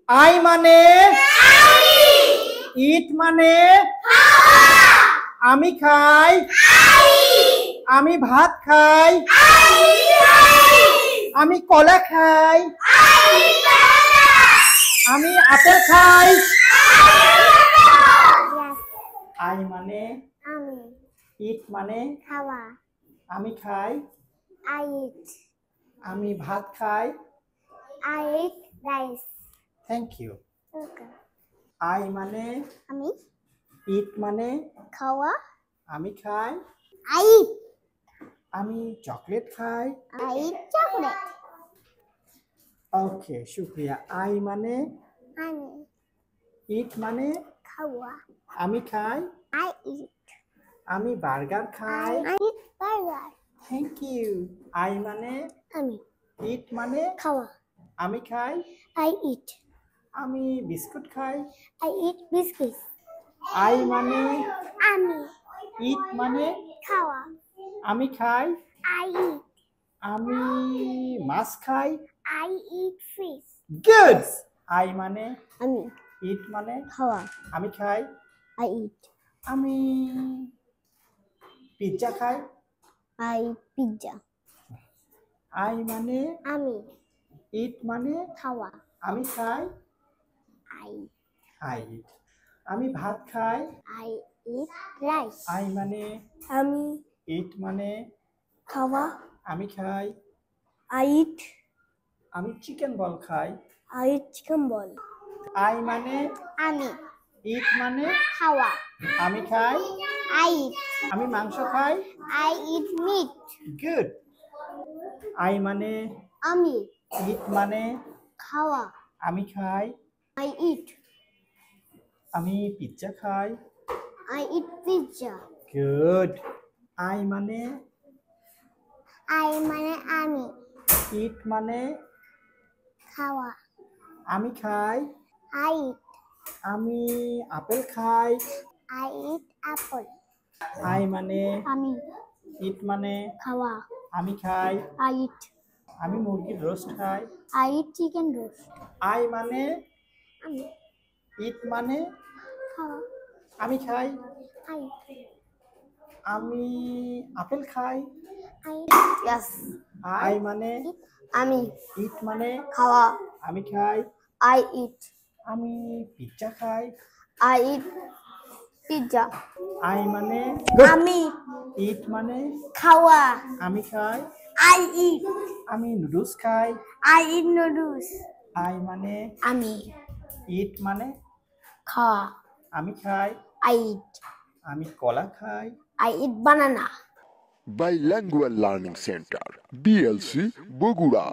I মানে ইট মানে আমি খাই আমি ভাত খাই আমি কলা খাই আমি আপেল খাই আই মানে ইট মানে খাওয়া আমি খাই I eat আমি ভাত খাই I eat rice thank you okay I মানে আমি ইট মানে খাওয়া আমি খাই I eat আমি চকলেট খাই I eat chocolate ওকে শুক্রিয়া আই মানে আমি ইট মানে খাওয়া আমি খাই I eat আমি বার্গার খাই I eat burger thank you I মানে আমি ইট মানে খাওয়া আমি খাই I eat আমি বিস্কুট খাই I eat biscuits আই মানে আমি ইট মানে খাওয়া আমি খাই I eat আমি মাছ খাই I eat fish good I মানে আমি ইট মানে খাওয়া আমি খাই I eat আমি পিৎজা খাই I eat pizza আই মানে আমি ইট মানে খাওয়া আমি খাই I আই ইট আমি ভাত খাই I eat rice আই মানে আমি ইট মানে খাওয়া আমি খাই I eat আমি চিকেন বল খাই I eat chicken ball I মানে আমি ইট মানে খাওয়া আমি খাই I eat আমি মাংস খাই I eat meat good I মানে আমি ইট মানে খাওয়া আমি খাই I eat আমি পিৎজা খাই I eat pizza good I মানে I মানে আমি ইট মানে খাওয়া আমি খাই I eat আমি আপেল খাই I eat apple আই মানে আমি ইট মানে খাওয়া আমি খাই I eat আমি মুরগির রোস্ট খাই I eat chicken roast I মানে আমি ইট মানে খাওয়া আমি খাই I eat আমি আপেল খাই I eat yes আই মানে আমি ইট মানে খাওয়া আমি খাই I eat আমি পিৎজা খাই I eat pizza আই মানে আমি ইট মানে খাওয়া আমি খাই I eat আমি নুডলস খাই I eat noodles আই মানে আমি ইট মানে খাওয়া আমি খাই I eat আমি কলা খাই I eat banana Bilingual Learning Center, BLC, Bogura.